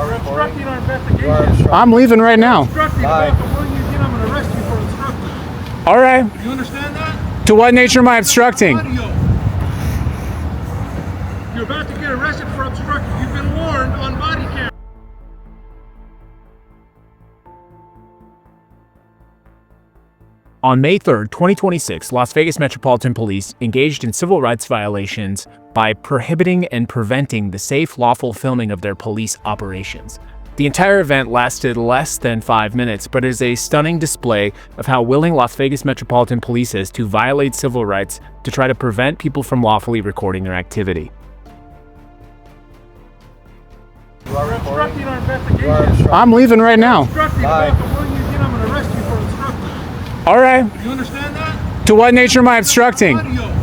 You're obstructing our investigation. I'm leaving right now. Obstructing. Bye. When you get, I'm going to arrest you for obstructing. All right. You understand that? To what nature am I obstructing? Audio. You're about to get arrested for obstructing. You've been warned on body cam. On May 3rd, 2026, Las Vegas Metropolitan Police engaged in civil rights violations by prohibiting and preventing the safe, lawful filming of their police operations. The entire event lasted less than 5 minutes, but is a stunning display of how willing Las Vegas Metropolitan Police is to violate civil rights to try to prevent people from lawfully recording their activity. You're obstructing our investigation. I'm leaving right now. Obstructing. Bye. When you get, I'm going to arrest you for obstructing. All right. You understand that? To what nature am I obstructing? Audio.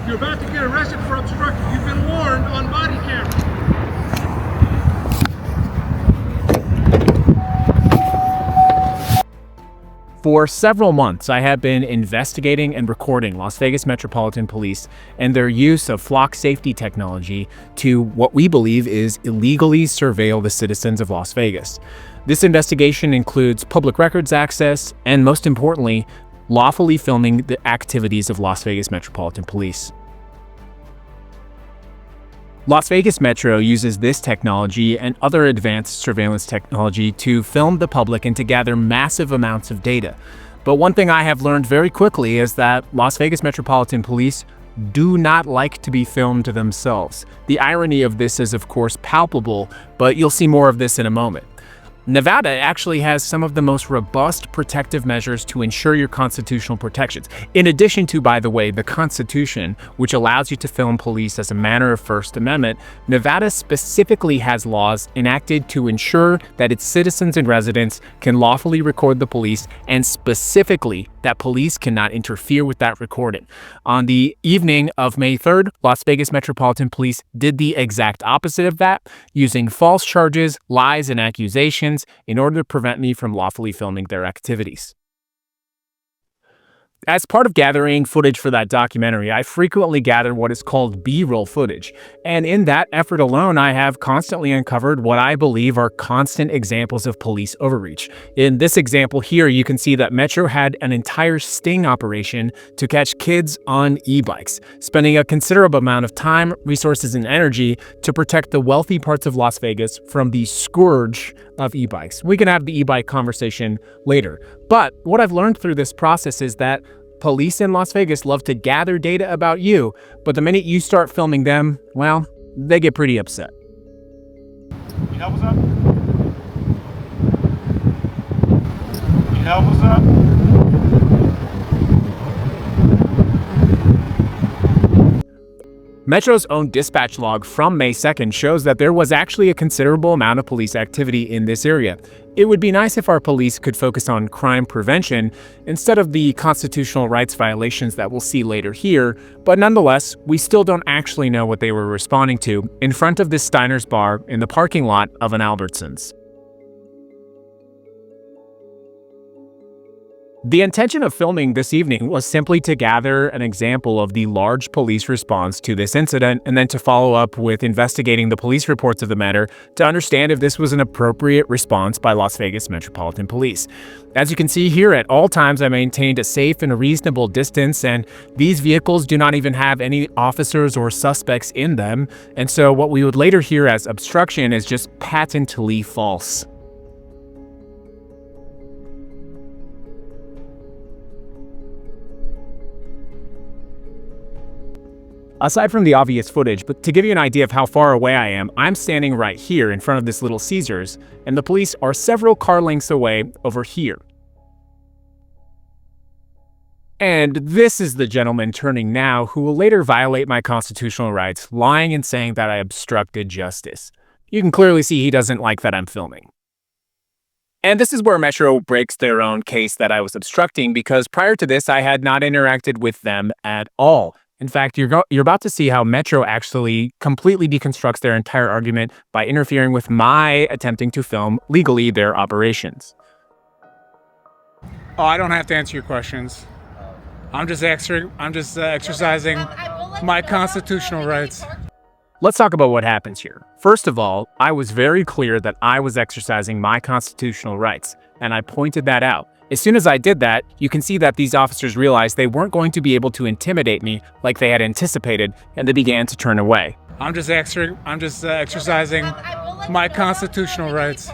You're about to get arrested for obstructing. You've been warned on body camera. For several months, I have been investigating and recording Las Vegas Metropolitan Police and their use of flock safety technology to what we believe is illegally surveil the citizens of Las Vegas. This investigation includes public records access and, most importantly, lawfully filming the activities of Las Vegas Metropolitan Police. Las Vegas Metro uses this technology and other advanced surveillance technology to film the public and to gather massive amounts of data. But one thing I have learned very quickly is that Las Vegas Metropolitan Police do not like to be filmed themselves. The irony of this is, of course, palpable, but you'll see more of this in a moment. Nevada actually has some of the most robust protective measures to ensure your constitutional protections. In addition to, by the way, the Constitution, which allows you to film police as a matter of First Amendment, Nevada specifically has laws enacted to ensure that its citizens and residents can lawfully record the police, and specifically that police cannot interfere with that recording. On the evening of May 3rd, Las Vegas Metropolitan Police did the exact opposite of that, using false charges, lies, and accusations in order to prevent me from lawfully filming their activities. As part of gathering footage for that documentary, I frequently gather what is called B-roll footage, and in that effort alone, I have constantly uncovered what I believe are constant examples of police overreach. In this example here, you can see that Metro had an entire sting operation to catch kids on e-bikes, spending a considerable amount of time, resources, and energy to protect the wealthy parts of Las Vegas from the scourge of e-bikes. We can have the e-bike conversation later. But what I've learned through this process is that police in Las Vegas love to gather data about you, but the minute you start filming them, well, they get pretty upset. You help us out? You help us out? Metro's own dispatch log from May 2nd shows that there was actually a considerable amount of police activity in this area. It would be nice if our police could focus on crime prevention instead of the constitutional rights violations that we'll see later here, but nonetheless, we still don't actually know what they were responding to in front of this Steiner's bar in the parking lot of an Albertsons. The intention of filming this evening was simply to gather an example of the large police response to this incident and then to follow up with investigating the police reports of the matter to understand if this was an appropriate response by Las Vegas Metropolitan Police. As you can see here, at all times I maintained a safe and a reasonable distance, and these vehicles do not even have any officers or suspects in them, and so what we would later hear as obstruction is just patently false. Aside from the obvious footage, but to give you an idea of how far away I am, I'm standing right here in front of this Little Caesars, and the police are several car lengths away over here. And this is the gentleman turning now who will later violate my constitutional rights, lying and saying that I obstructed justice. You can clearly see he doesn't like that I'm filming. And this is where Metro breaks their own case that I was obstructing, because prior to this, I had not interacted with them at all. In fact, you're about to see how Metro actually completely deconstructs their entire argument by interfering with my attempting to film legally their operations. Oh, I don't have to answer your questions. I'm just exercising my constitutional rights. Let's talk about what happens here. First of all, I was very clear that I was exercising my constitutional rights, and I pointed that out. As soon as I did that, you can see that these officers realized they weren't going to be able to intimidate me like they had anticipated, and they began to turn away. I'm just exercising my constitutional rights.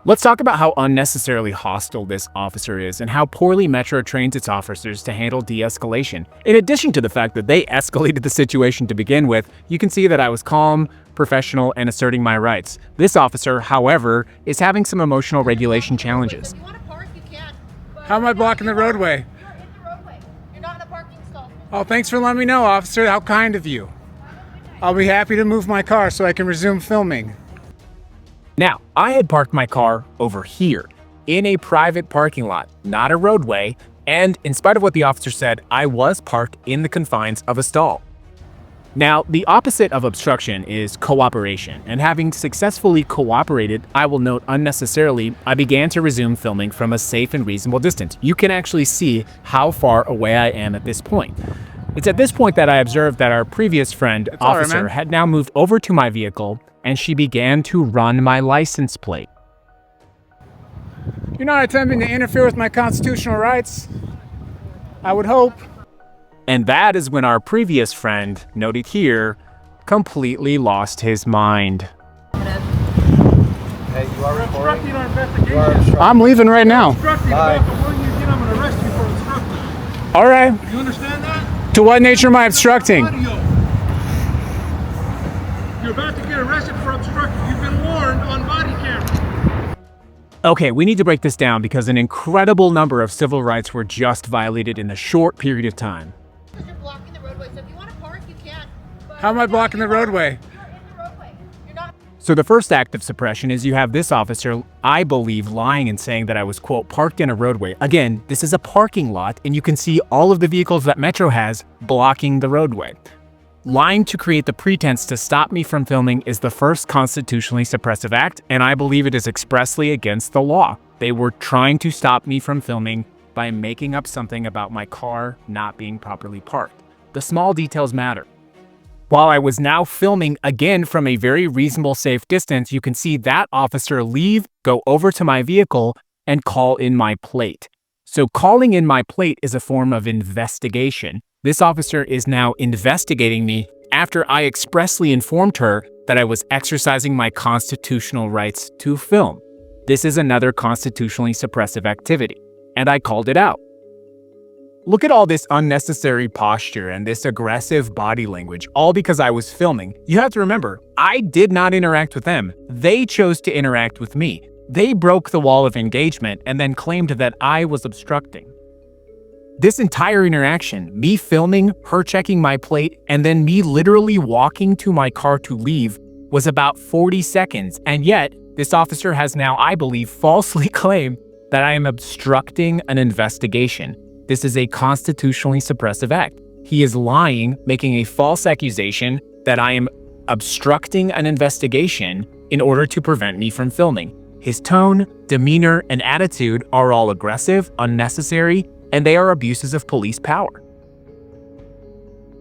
Let's talk about how unnecessarily hostile this officer is and how poorly Metro trains its officers to handle de-escalation. In addition to the fact that they escalated the situation to begin with, you can see that I was calm, professional, and asserting my rights. This officer, however, is having some emotional regulation challenges. If you want to park, you can. How am I blocking the roadway? You're in the roadway. You're not in a parking stall. Oh, thanks for letting me know, officer. How kind of you. I'll be happy to move my car so I can resume filming. Now, I had parked my car over here, in a private parking lot, not a roadway, and in spite of what the officer said, I was parked in the confines of a stall. Now, the opposite of obstruction is cooperation, and having successfully cooperated, I will note unnecessarily, I began to resume filming from a safe and reasonable distance. You can actually see how far away I am at this point. It's at this point that I observed that our previous friend, officer, had now moved over to my vehicle, and she began to run my license plate. You're not attempting to interfere with my constitutional rights? I would hope. And that is when our previous friend, noted here, completely lost his mind. Hey, you are obstructing our investigation. I'm leaving right now. Obstructing. I'm going to arrest you for obstructing. All right. You understand that? To what nature am I obstructing? Audio. You're about to get arrested for obstructing. You've been warned on body camera. Okay, we need to break this down because an incredible number of civil rights were just violated in a short period of time. Because you're blocking the roadway. So if you want to park, you can. How am I blocking the roadway? You're in the roadway. You're not. So the first act of suppression is you have this officer, I believe, lying and saying that I was, quote, parked in a roadway. Again, this is a parking lot, and you can see all of the vehicles that Metro has blocking the roadway. Lying to create the pretense to stop me from filming is the first constitutionally suppressive act, and I believe it is expressly against the law. They were trying to stop me from filming by making up something about my car not being properly parked. The small details matter. While I was now filming again from a very reasonable safe distance, you can see that officer leave, go over to my vehicle, and call in my plate. So calling in my plate is a form of investigation. This officer is now investigating me after I expressly informed her that I was exercising my constitutional rights to film. This is another constitutionally suppressive activity, and I called it out. Look at all this unnecessary posture and this aggressive body language, all because I was filming. You have to remember, I did not interact with them. They chose to interact with me. They broke the wall of engagement and then claimed that I was obstructing. This entire interaction, me filming, her checking my plate, and then me literally walking to my car to leave, was about 40 seconds, and yet this officer has now, I believe, falsely claimed that I am obstructing an investigation. This is a constitutionally suppressive act. He is lying, making a false accusation that I am obstructing an investigation in order to prevent me from filming. His tone, demeanor, and attitude are all aggressive, unnecessary, and they are abuses of police power.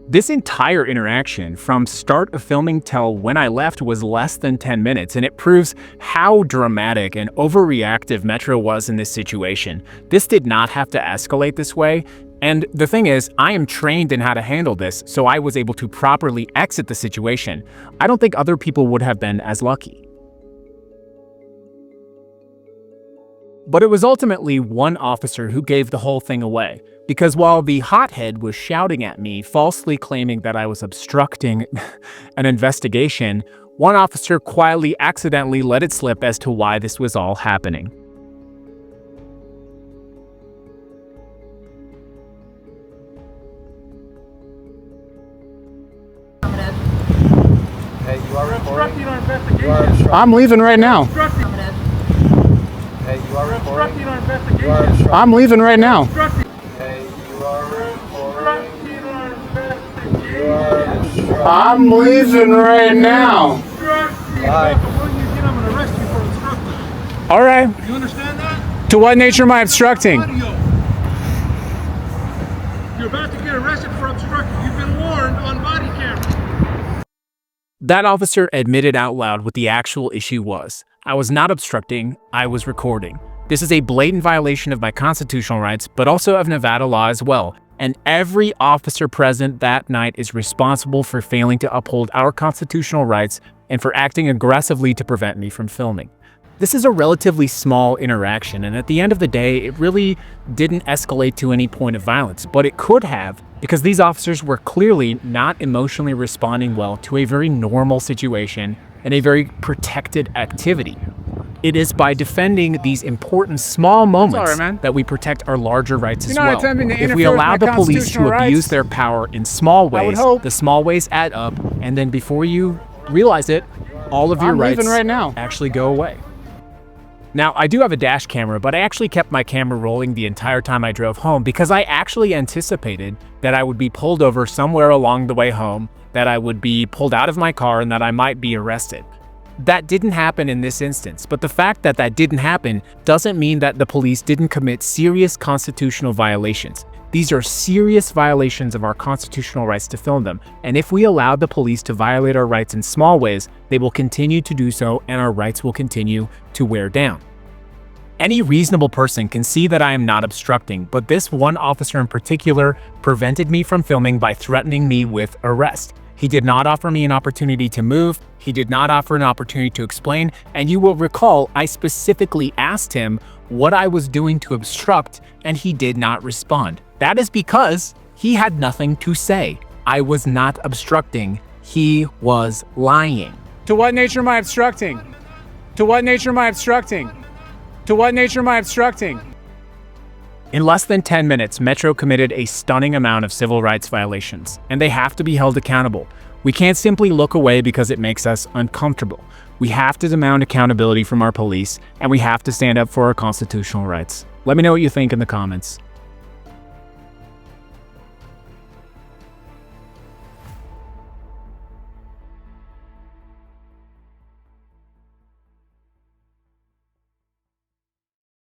This entire interaction from start of filming till when I left was less than 10 minutes, and it proves how dramatic and overreactive Metro was in this situation. This did not have to escalate this way, and the thing is, I am trained in how to handle this, so I was able to properly exit the situation. I don't think other people would have been as lucky. But it was ultimately one officer who gave the whole thing away, because while the hothead was shouting at me, falsely claiming that I was obstructing an investigation, one officer quietly accidentally let it slip as to why this was all happening. Hey, you are obstructing our investigation. I'm leaving right now. Obstructing. Hey, you are obstructing our investigation. I'm leaving right now. Hey, you are obstructing our investigation. I'm leaving right now. Obstructing. I'm going to arrest you for obstructing. All right. You understand that? To what nature am I obstructing? Audio. You're about to get arrested for obstructing. You've been warned on body camera. That officer admitted out loud what the actual issue was. I was not obstructing, I was recording. This is a blatant violation of my constitutional rights, but also of Nevada law as well. And every officer present that night is responsible for failing to uphold our constitutional rights and for acting aggressively to prevent me from filming. This is a relatively small interaction, and at the end of the day, it really didn't escalate to any point of violence, but it could have, because these officers were clearly not emotionally responding well to a very normal situation and a very protected activity. It is by defending these important small moments that we protect our larger rights as well. If we allow the police to abuse their power in small ways, the small ways add up, and then before you realize it, all of your rights actually go away. Now, I do have a dash camera, but I actually kept my camera rolling the entire time I drove home because I actually anticipated that I would be pulled over somewhere along the way home, that I would be pulled out of my car, and that I might be arrested. That didn't happen in this instance, but the fact that that didn't happen doesn't mean that the police didn't commit serious constitutional violations. These are serious violations of our constitutional rights to film them, and if we allow the police to violate our rights in small ways, they will continue to do so and our rights will continue to wear down. Any reasonable person can see that I am not obstructing, but this one officer in particular prevented me from filming by threatening me with arrest. He did not offer me an opportunity to move, he did not offer an opportunity to explain, and you will recall I specifically asked him what I was doing to obstruct, and he did not respond. That is because he had nothing to say. I was not obstructing, he was lying. To what nature am I obstructing? To what nature am I obstructing? To what nature am I obstructing? In less than 10 minutes, Metro committed a stunning amount of civil rights violations, and they have to be held accountable. We can't simply look away because it makes us uncomfortable. We have to demand accountability from our police, and we have to stand up for our constitutional rights. Let me know what you think in the comments.